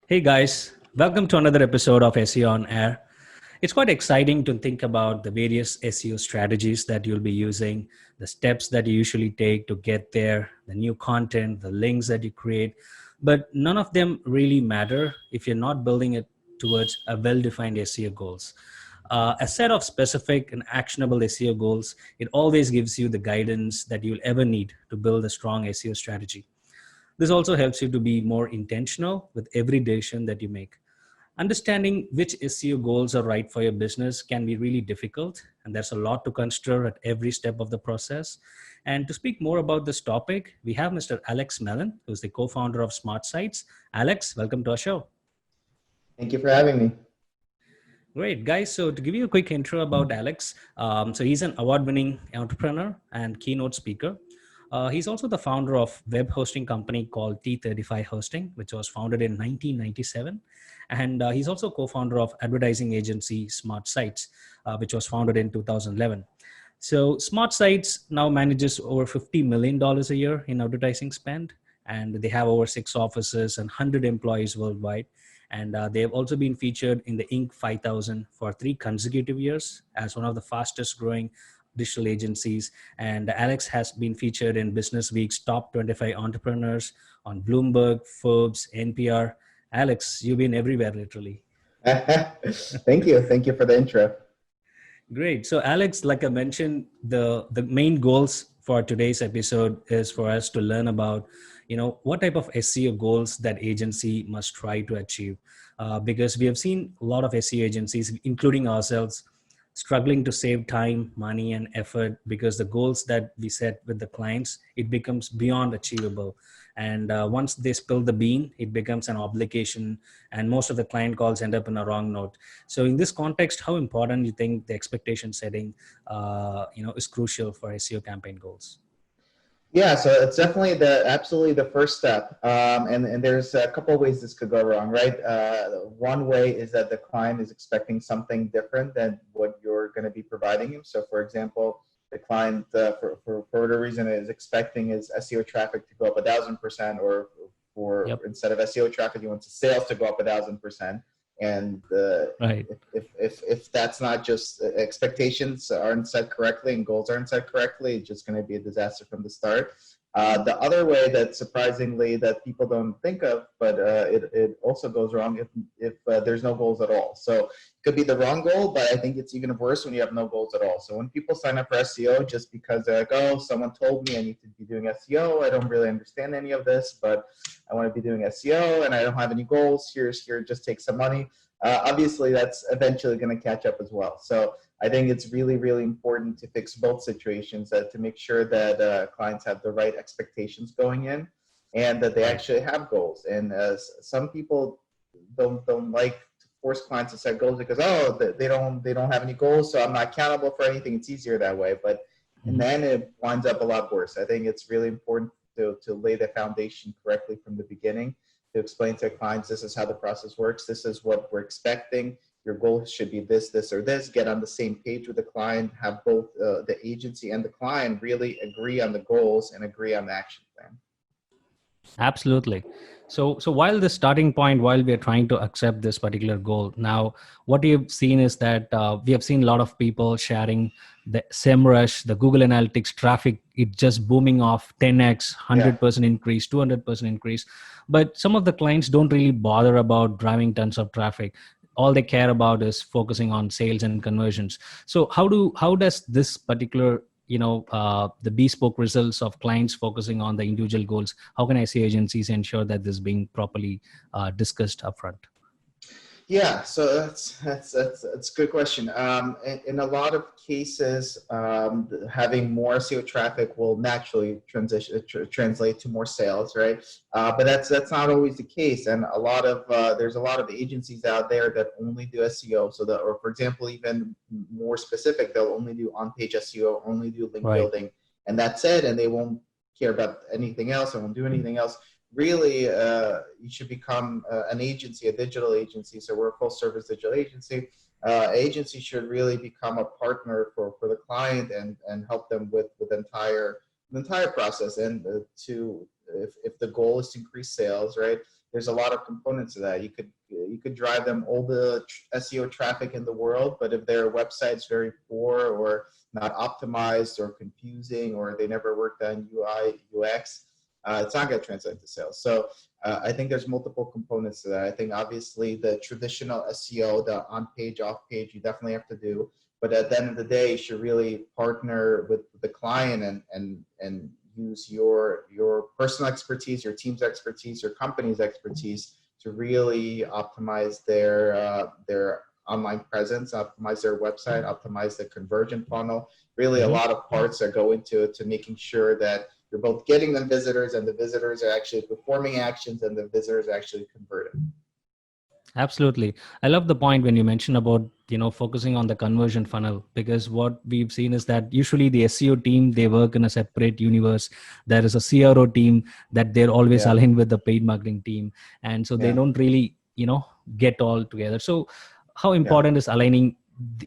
Hey guys, welcome to another episode of SEO On-Air. It's quite exciting to think about the various SEO strategies that you'll be using, the steps that you usually take to get there, the new content, the links that you create. But none of them really matter if you're not building it towards a well-defined SEO goals. A set of specific and actionable SEO goals, it always gives you the guidance that you'll ever need to build a strong SEO strategy. This also helps you to be more intentional with every decision that you make. Understanding which SEO goals are right for your business can be really difficult, and there's a lot to consider at every step of the process. And to speak more about this topic, we have Mr. Alex Melen, who's the co-founder of Smartsites. Alex, welcome to our show. Thank you for having me. Great, guys. So to give you a quick intro about Alex, so he's an award-winning entrepreneur and keynote speaker. He's also the founder of web hosting company called T35 Hosting, which was founded in 1997. And he's also co-founder of advertising agency Smartsites, which was founded in 2011. So Smartsites now manages over $50 million a year in advertising spend, and they have over 6 offices and 100 employees worldwide. And they have also been featured in the Inc. 5000 for 3 consecutive years as one of the fastest growing digital agencies. And Alex has been featured in Business Week's top 25 entrepreneurs on Bloomberg, Forbes, NPR. Alex, you've been everywhere, literally. Thank you. Thank you for the intro. Great. So Alex, like I mentioned, the main goals for today's episode is for us to learn about, what type of SEO goals that agency must try to achieve. Because we have seen a lot of SEO agencies, including ourselves, struggling to save time, money, and effort because the goals that we set with the clients, it becomes beyond achievable. And once they spill the bean, it becomes an obligation, and most of the client calls end up in a wrong note. So in this context, how important you think the expectation setting, is crucial for SEO campaign goals? Yeah, so it's definitely absolutely the first step. And there's a couple of ways this could go wrong, right? One way is that the client is expecting something different than what you're going to be providing him. So for example, the client, for whatever reason, is expecting his SEO traffic to go up 1,000%, or Yep. instead of SEO traffic, he wants his sales to go up 1,000%. And Right. if that's not just expectations aren't set correctly and goals aren't set correctly, it's just going to be a disaster from the start. The other way that surprisingly that people don't think of, but it also goes wrong if there's no goals at all. So it could be the wrong goal, but I think it's even worse when you have no goals at all. So when people sign up for SEO just because they're like, oh, someone told me I need to be doing SEO, I don't really understand any of this, but I want to be doing SEO and I don't have any goals. Here, just take some money. Obviously, that's eventually going to catch up as well. So I think it's really, really important to fix both situations, to make sure that clients have the right expectations going in and that they actually have goals. And some people don't like to force clients to set goals because, oh, they don't have any goals, so I'm not accountable for anything. It's easier that way. But and then it winds up a lot worse. I think it's really important to lay the foundation correctly from the beginning, to explain to clients, this is how the process works, this is what we're expecting, your goal should be this, this, or this. Get on the same page with the client, have both the agency and the client really agree on the goals and agree on the action plan. Absolutely. So while the starting point, while we are trying to accept this particular goal, now what we have seen is that we have seen a lot of people sharing the SEMrush, the Google Analytics traffic, it just booming off 10x, 100% increase, 200% increase. But some of the clients don't really bother about driving tons of traffic. All they care about is focusing on sales and conversions. So how does this particular the bespoke results of clients focusing on the individual goals, how can SEO agencies ensure that this is being properly discussed upfront? Yeah, so that's a good question. In a lot of cases, having more SEO traffic will naturally translate to more sales, right? But that's not always the case, and there's a lot of agencies out there that only do SEO. So that, or for example, even more specific, they'll only do on-page SEO, only do link building, and that's it, and they won't care about anything else. They won't do anything else. Really, you should become an agency, a digital agency. So we're a full service digital agency. Agency should really become a partner for the client and help them with the entire process. And if the goal is to increase sales, right? there's a lot of components to that. You could drive them all the SEO traffic in the world, but if their website's very poor or not optimized or confusing, or they never worked on UI, UX, it's not going to translate to sales. So I think there's multiple components to that. I think obviously the traditional SEO, the on-page, off-page, you definitely have to do. But at the end of the day, you should really partner with the client and use your personal expertise, your team's expertise, your company's expertise to really optimize their online presence, optimize their website, optimize the conversion funnel. Really, a lot of parts that go into it to making sure that you're both getting them visitors, and the visitors are actually performing actions, and the visitors are actually converting. Absolutely. I love the point when you mentioned about, focusing on the conversion funnel, because what we've seen is that usually the SEO team, they work in a separate universe. There is a CRO team that they're always aligned with the paid marketing team. And so they don't really, get all together. So how important is aligning,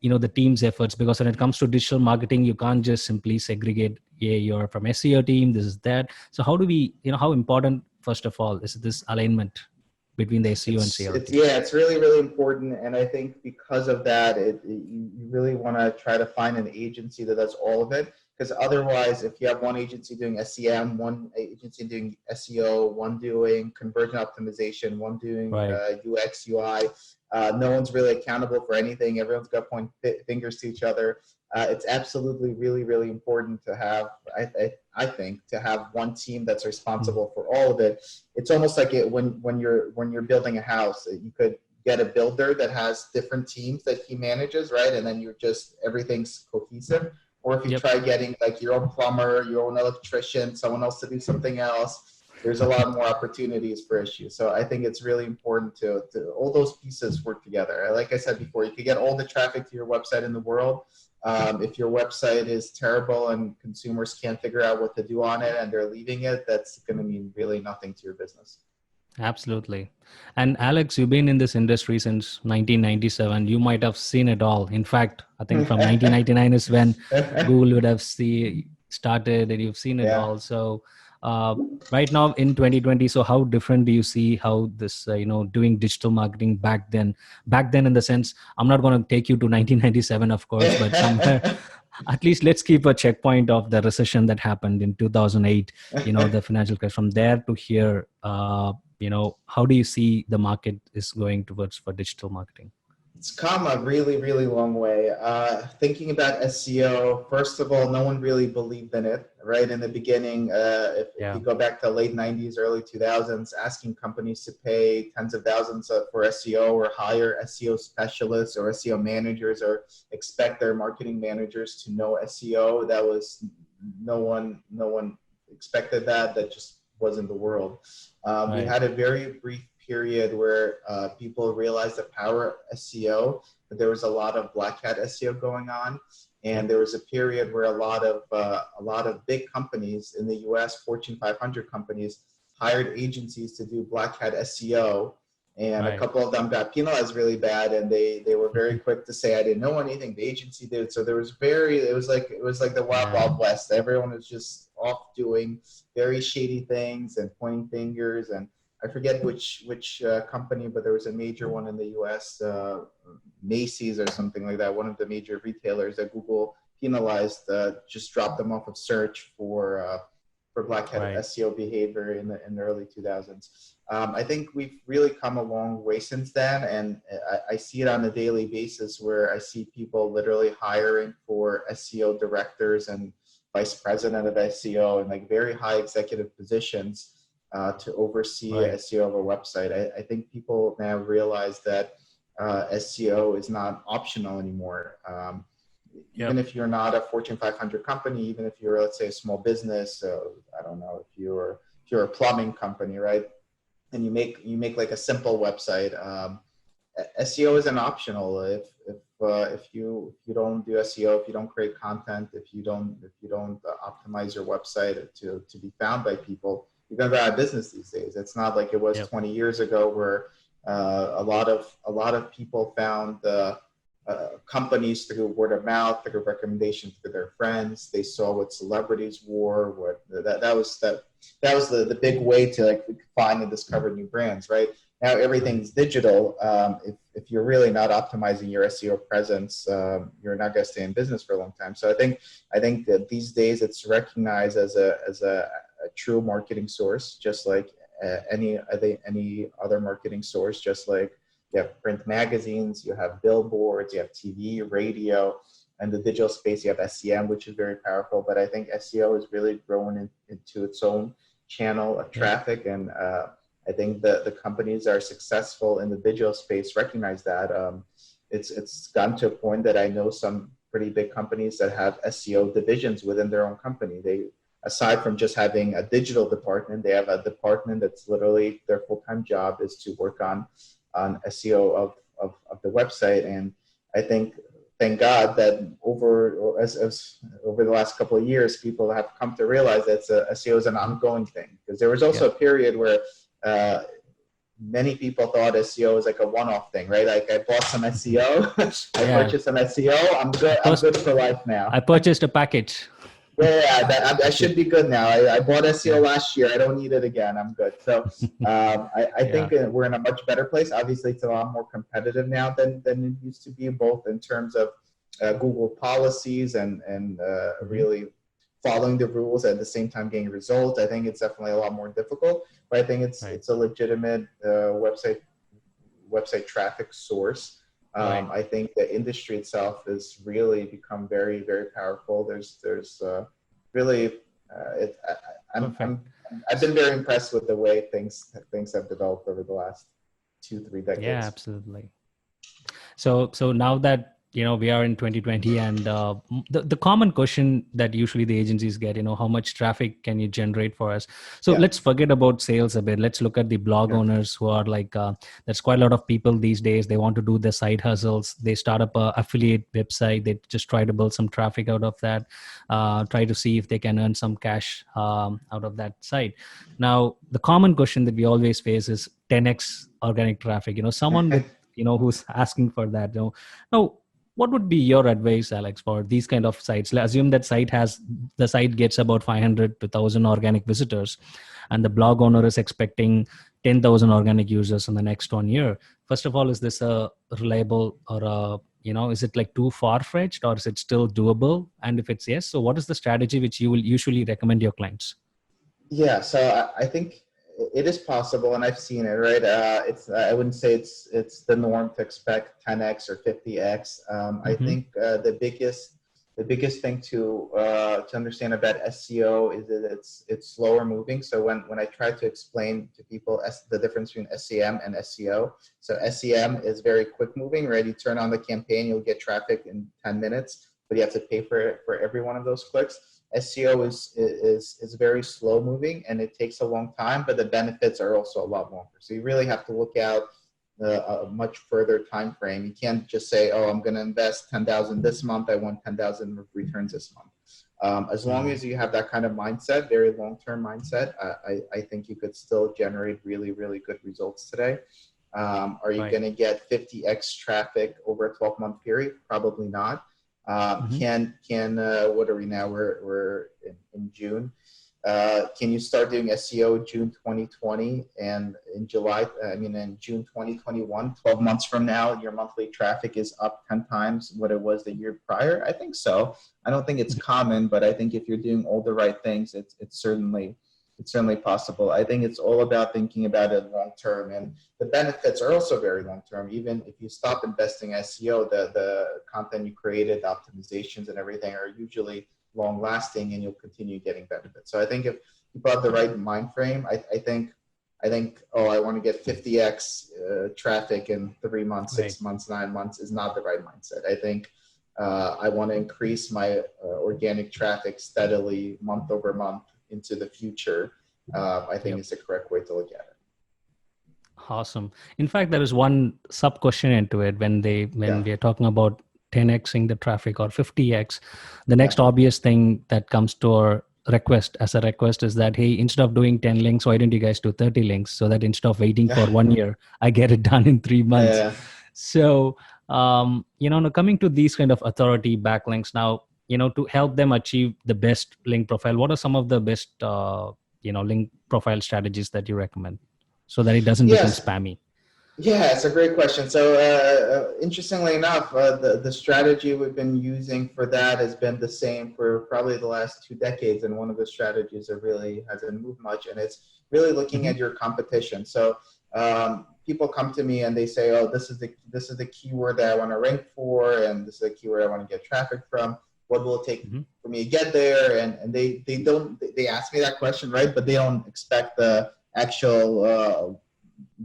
the team's efforts? Because when it comes to digital marketing, you can't just simply segregate, you're from SEO team, this is that. So how do we, how important, first of all, is this alignment between the SEO and CRM? It's really, really important. And I think because of that, you really want to try to find an agency that does all of it. Because otherwise, if you have one agency doing SEM, one agency doing SEO, one doing conversion optimization, one doing UX, UI, no one's really accountable for anything. Everyone's got to point fingers to each other. It's absolutely really, really important to have, I think, to have one team that's responsible for all of it. It's almost like when you're building a house, you could get a builder that has different teams that he manages, right? And then everything's cohesive. Or if you try getting like your own plumber, your own electrician, someone else to do something else, there's a lot more opportunities for issues. So I think it's really important to all those pieces work together. Like I said before, you could get all the traffic to your website in the world. If your website is terrible and consumers can't figure out what to do on it and they're leaving it, that's going to mean really nothing to your business. Absolutely. And Alex, you've been in this industry since 1997. You might have seen it all. In fact, I think from 1999 is when Google would have started, and you've seen it all. So right now in 2020, so how different do you see how this, doing digital marketing back then in the sense, I'm not going to take you to 1997, of course, but somewhere, at least let's keep a checkpoint of the recession that happened in 2008, the financial crash. From there to here, how do you see the market is going towards for digital marketing? It's come a really, really long way. Thinking about SEO, first of all, no one really believed in it, right? In the beginning, if you go back to the late 90s, early 2000s, asking companies to pay tens of thousands for SEO or hire SEO specialists or SEO managers or expect their marketing managers to know SEO, that was no one expected that. That just wasn't the world. We had a very brief period where people realized the power of SEO, but there was a lot of black hat SEO going on, and there was a period where a lot of big companies in the U.S., Fortune 500 companies, hired agencies to do black hat SEO, and a couple of them got penalized really bad, and they were very quick to say, I didn't know anything, the agency did. So it was like the wild west. Everyone was just off doing very shady things and pointing fingers, and I forget which company, but there was a major one in the U.S., Macy's or something like that, one of the major retailers that Google penalized, just dropped them off of search for black hat SEO behavior in the early 2000s. I think we've really come a long way since then, and I see it on a daily basis where I see people literally hiring for SEO directors and vice president of SEO and like very high executive positions to oversee SEO of a website. I think people now realize that SEO is not optional anymore. Even if you're not a Fortune 500 company, even if you're, let's say, a small business, so I don't know, if you're a plumbing company, right? And you make like a simple website, SEO isn't optional. If you don't do SEO, if you don't create content, if you don't optimize your website to be found by people, you're gonna go out of business these days. It's not like it was 20 years ago where a lot of people found companies through word of mouth, through recommendation through their friends. They saw what celebrities wore. That was the big way to like find and discover new brands. Right now, everything's digital. If you're really not optimizing your SEO presence, you're not going to stay in business for a long time. So I think that these days it's recognized as a true marketing source, just like any other marketing source, just like you have print magazines, you have billboards, you have TV, radio, and the digital space, you have SEM, which is very powerful. But I think SEO is really growing into its own channel of traffic. And I think the companies that are successful in the digital space recognize that. It's gotten to a point that I know some pretty big companies that have SEO divisions within their own company. They, aside from just having a digital department, they have a department that's literally their full-time job is to work on SEO of the website. And I think, thank God that over the last couple of years, people have come to realize that SEO is an ongoing thing. Because there was also a period where many people thought SEO was like a one-off thing, right? Like I bought some SEO, purchased some SEO, I'm good for life now. I purchased a package. Yeah, I should be good now. I bought SEO last year. I don't need it again. I'm good. So I think we're in a much better place. Obviously, it's a lot more competitive now than it used to be, both in terms of Google policies and really following the rules at the same time getting results. I think it's definitely a lot more difficult, but I think it's a legitimate website traffic source. I think the industry itself has really become very, very powerful. There's really, I've been very impressed with the way things have developed over the last 2-3 decades. Yeah, absolutely. So now that we are in 2020, and the common question that usually the agencies get, how much traffic can you generate for us? So let's forget about sales a bit. Let's look at the blog owners who are like, there's quite a lot of people these days. They want to do the side hustles. They start up a affiliate website. They just try to build some traffic out of that, try to see if they can earn some cash out of that site. Now, the common question that we always face is 10x organic traffic. Someone with, who's asking for that. Now, what would be your advice, Alex, for these kind of sites? Let's assume that the site gets about 500 to 1,000 organic visitors, and the blog owner is expecting 10,000 organic users in the next 1 year. First of all, is this a reliable or is it like too far-fetched, or is it still doable? And if it's yes, so what is the strategy which you will usually recommend your clients? Yeah, so I think it is possible, and I've seen it, right? I wouldn't say it's the norm to expect 10x or 50x. I think the biggest thing to understand about SEO is that it's slower moving. So when I try to explain to people the difference between SEM and SEO, so SEM is very quick moving, right? You turn on the campaign, you'll get traffic in 10 minutes, but you have to pay for every one of those clicks. SEO is very slow moving, and it takes a long time, but the benefits are also a lot longer. So you really have to look out a much further time frame. You can't just say, oh, I'm going to invest 10,000 this month. I want 10,000 returns this month. As long as you have that kind of mindset, very long-term mindset, I think you could still generate really, really good results today. Are you going to get 50x traffic over a 12-month period? Probably not. What are we now? We're in June. Can you start doing SEO June 2020 and in June 2021, 12 months from now, your monthly traffic is up 10 times what it was the year prior? I think so. I don't think it's common, but I think if you're doing all the right things, it's certainly possible. I think it's all about thinking about it long term, and the benefits are also very long term. Even if you stop investing SEO, the content you created, the optimizations and everything are usually long lasting, and you'll continue getting benefits. So I think if people have the right mind frame, I think I want to get 50x traffic in 3 months, 6 months, 9 months is not the right mindset. I think I want to increase my organic traffic steadily month over month into the future. I think it's the correct way to look at it. Awesome. In fact, there is one sub question into it when we are talking about 10xing the traffic or 50x. The next obvious thing that comes to our request is that, hey, instead of doing 10 links, why don't you guys do 30 links, so that instead of waiting for 1 year, I get it done in 3 months. So Now coming to these kind of authority backlinks now, to help them achieve the best link profile, what are some of the best, link profile strategies that you recommend so that it doesn't become Yes. spammy? Yeah, it's a great question. So, interestingly enough, the strategy we've been using for that has been the same for probably the last 2 decades, and one of the strategies that really hasn't moved much, and it's really looking Mm-hmm. at your competition. So, people come to me and they say, "Oh, this is the keyword that I want to rank for, and this is the keyword I want to get traffic from. What will it take Mm-hmm. for me to get there?" And they ask me that question, right? But they don't expect the actual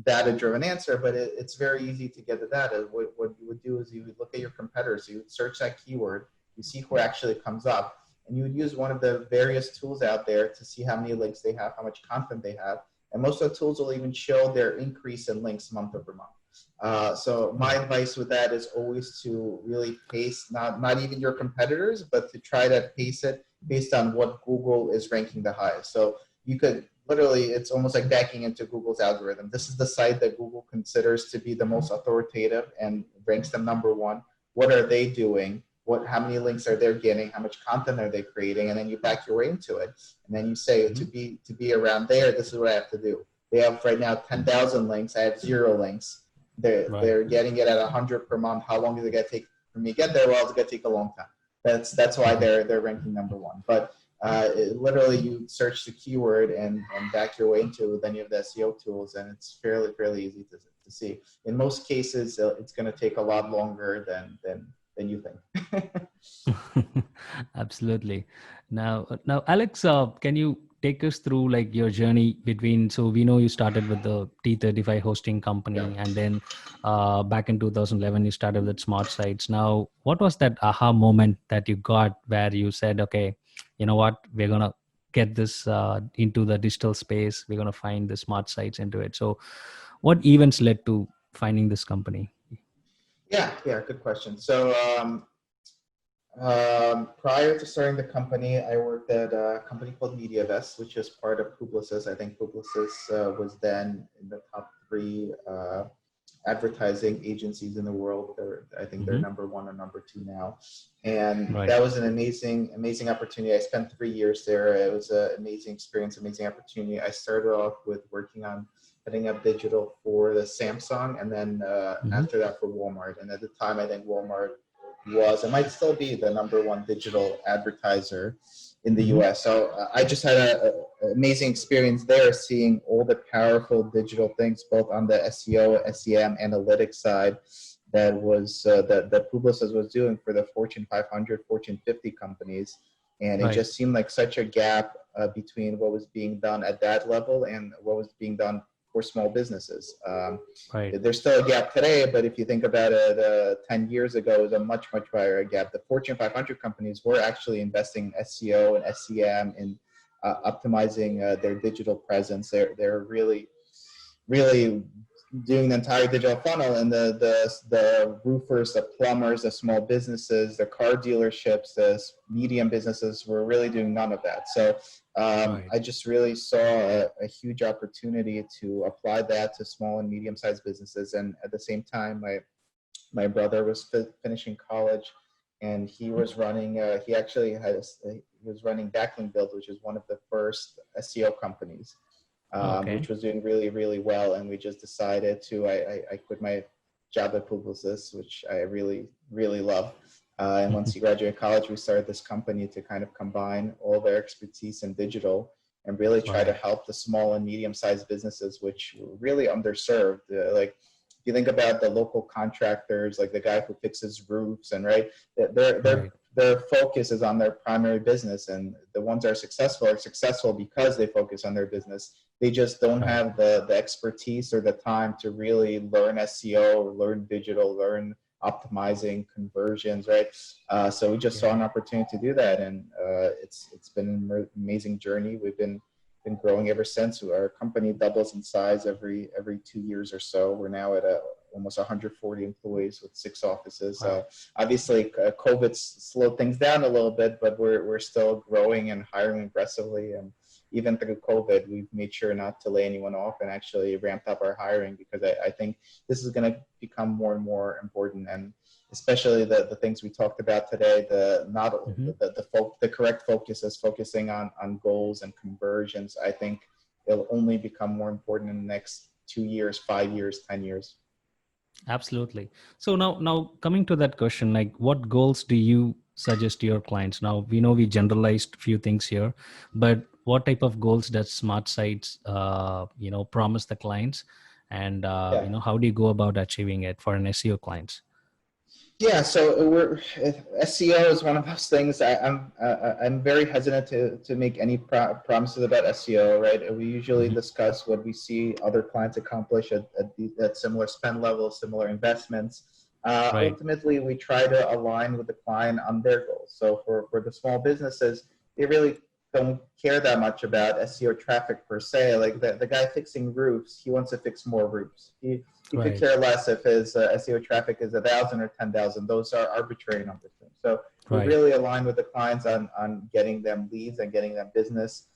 data-driven answer, but it's very easy to get the data. What you would do is you would look at your competitors, you would search that keyword, you see who actually comes up, and you would use one of the various tools out there to see how many links they have, how much content they have, and most of the tools will even show their increase in links month over month. So my advice with that is always to really pace, not even your competitors, but to try to pace it based on what Google is ranking the highest. So you could literally, it's almost like backing into Google's algorithm. This is the site that Google considers to be the most authoritative and ranks them number one. What are they doing? How many links are they getting? How much content are they creating? And then you back your way into it. And then you say, Mm-hmm. to be around there, this is what I have to do. They have right now 10,000 links. I have 0 links. Right. They're getting it at 100 per month. How long is it going to take for me to get there? Well, it's going to take a long time. That's why they're ranking number one. But literally, you search the keyword and back your way into it. Then you have the SEO tools, and it's fairly easy to see. In most cases, it's going to take a lot longer than you think. Absolutely. Now, Alex, can you take us through like your journey between? So we know you started with the T35 hosting Yeah. company, and then back in 2011 you started with Smartsites. Now, what was that aha moment that you got where you said, "Okay, you know what? We're gonna get this into the digital space. We're gonna find the Smartsites into it." So, what events led to finding this company? Yeah, good question. So prior to starting the company, I worked at a company called MediaVest, which is part of Publicis. I think Publicis was then in the top 3 advertising agencies in the world. I think they're Mm-hmm. number 1 or number 2 now. And Right. that was an amazing opportunity. I spent 3 years there. It was an amazing experience, amazing opportunity. I started off with working on setting up digital for the Samsung, and then Mm-hmm. after that for Walmart. And at the time, I think Walmart was, it might still be, the number 1 digital advertiser in the Mm-hmm. US. So I just had an amazing experience there, seeing all the powerful digital things, both on the SEO, SEM, analytics side, that Publicis was doing for the Fortune 500, Fortune 50 companies. And it Right. just seemed like such a gap between what was being done at that level and what was being done for small businesses. Right. There's still a gap today, but if you think about it, 10 years ago, it was a much wider gap. The Fortune 500 companies were actually investing in SEO and SEM in optimizing their digital presence. They're really doing the entire digital funnel, and the roofers, the plumbers, the small businesses, the car dealerships, the medium businesses were really doing none of that. So Right. I just really saw a huge opportunity to apply that to small and medium-sized businesses. And at the same time, my brother was finishing college, and he was running. He was running Backlink Build, which is one of the first SEO companies, Okay. which was doing really well. And we just decided to. I quit my job at Publicis, which I really love. And once he graduated college, we started this company to kind of combine all their expertise in digital and really try to Right. help the small and medium-sized businesses, which were really underserved. Like, if you think about the local contractors, like the guy who fixes roofs, and right, their their Right. their focus is on their primary business, and the ones that are successful because they focus on their business. They just don't Right. have the expertise or the time to really learn SEO or learn digital, learn optimizing conversions, right? So we just saw Yeah. an opportunity to do that, and it's been an amazing journey. We've been growing ever since. Our company doubles in size every 2 years or so. We're now at almost 140 employees with 6 offices. Wow. Obviously, COVID slowed things down a little bit, but we're still growing and hiring aggressively, and even through COVID, we've made sure not to lay anyone off and actually ramped up our hiring, because I think this is going to become more and more important. And especially the things we talked about today, the correct focus is focusing on goals and conversions. I think it'll only become more important in the next 2 years, 5 years, 10 years. Absolutely. So now coming to that question, like what goals do you suggest to your clients? Now we know we generalized a few things here, but what type of goals does Smartsites, promise the clients, and how do you go about achieving it for an SEO clients? Yeah, so SEO is one of those things. I'm very hesitant to make any promises about SEO. Right? We usually discuss what we see other clients accomplish at similar spend levels, similar investments. Right. Ultimately, we try to align with the client on their goals. So for the small businesses, they really don't care that much about SEO traffic per se. Like the guy fixing roofs, he wants to fix more roofs. He could care less if his SEO traffic is 1,000 or 10,000. Those are arbitrary numbers. So we really align with the clients on getting them leads and getting them business.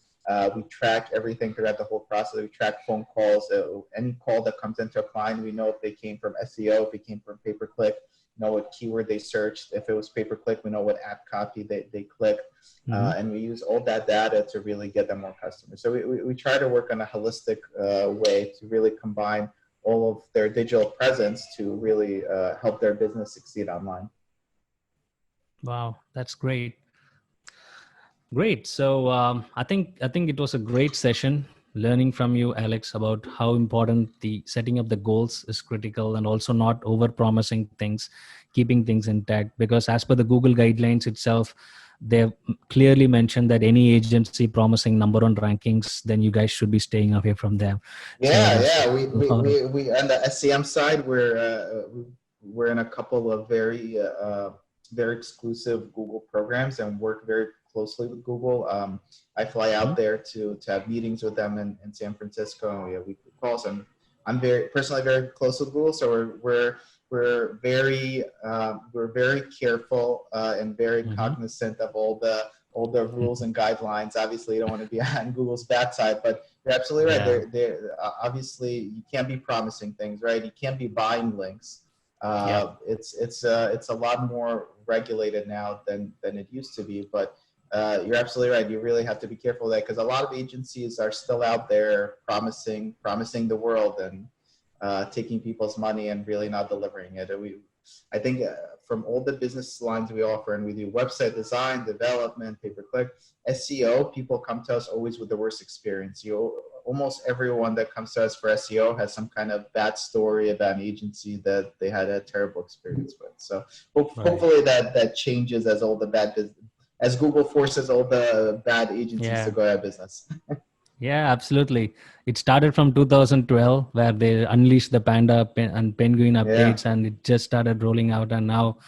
We track everything throughout the whole process. We track phone calls. Any call that comes into a client, we know if they came from SEO, if it came from pay-per-click, know what keyword they searched. If it was pay-per-click, we know what ad copy they clicked. And we use all that data to really get them more customers. So we try to work on a holistic way to really combine all of their digital presence to really help their business succeed online. Wow, that's great. Great. So I think it was a great session learning from you, Alex, about how important the setting up the goals is critical, and also not over promising things, keeping things intact, because as per the Google guidelines itself, they've clearly mentioned that any agency promising number one rankings, then you guys should be staying away from them. Yeah. We on the SCM side, we're in a couple of very exclusive Google programs and work very closely with Google. I fly out there to have meetings with them in San Francisco. We have weekly calls, and I'm personally very close with Google, so we're very careful and very cognizant of all the rules and guidelines. Obviously, you don't want to be on Google's bad side, but you're absolutely right. They're obviously, you can't be promising things, right? You can't be buying links. It's a lot more regulated now than it used to be, but you're absolutely right. You really have to be careful of that, because a lot of agencies are still out there promising the world and taking people's money and really not delivering it. I think from all the business lines we offer, and we do website design, development, pay-per-click, SEO, people come to us always with the worst experience. Almost everyone that comes to us for SEO has some kind of bad story about an agency that they had a terrible experience with. So hopefully that changes as Google forces all the bad agencies to go out of business. Yeah, absolutely. It started from 2012, where they unleashed the Panda and Penguin updates, and it just started rolling out. And now,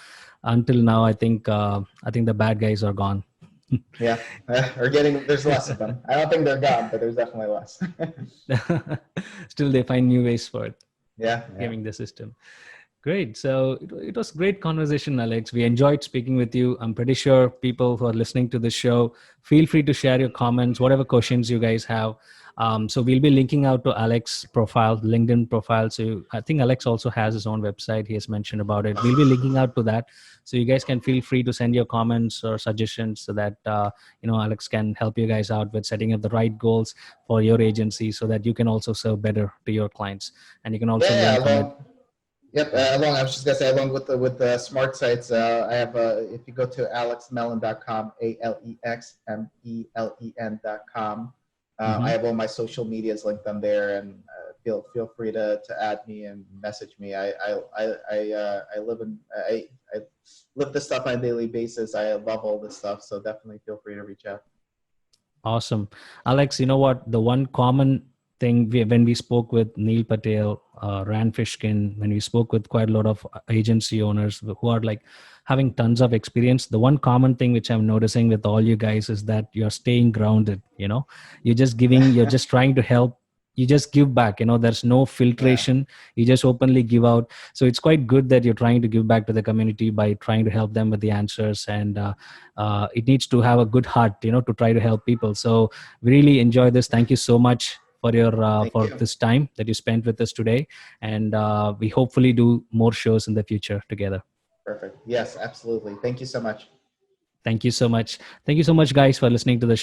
until now, I think the bad guys are gone. There's less of them. I don't think they're gone, but there's definitely less. Still, they find new ways for it. Gaming the system. Great. So it was great conversation, Alex. We enjoyed speaking with you. I'm pretty sure people who are listening to this show, feel free to share your comments, whatever questions you guys have. So we'll be linking out to Alex's profile, LinkedIn profile. So I think Alex also has his own website. He has mentioned about it. We'll be linking out to that. So you guys can feel free to send your comments or suggestions so that, Alex can help you guys out with setting up the right goals for your agency so that you can also serve better to your clients. And you can also learn from it. Yep. I was just gonna say, along with the Smartsites, I have if you go to alexmelen.com, ALEXMELEN.com, I have all my social medias linked on there, and feel free to add me and message me. I live this stuff on a daily basis. I love all this stuff, so definitely feel free to reach out. Awesome, Alex. You know what? The one common thing when we spoke with Neil Patel, Rand Fishkin, when we spoke with quite a lot of agency owners who are like having tons of experience, the one common thing which I'm noticing with all you guys is that you're staying grounded. You're just trying to help you just give back. There's no Yeah. filtration. You just openly give out. So it's quite good that you're trying to give back to the community by trying to help them with the answers. And it needs to have a good heart, to try to help people. So we really enjoy this. Thank you so much for your Thank for you. this time that you spent with us today. And we hopefully do more shows in the future together. Perfect. Yes, absolutely. Thank you so much. Thank you so much. Thank you so much, guys, for listening to the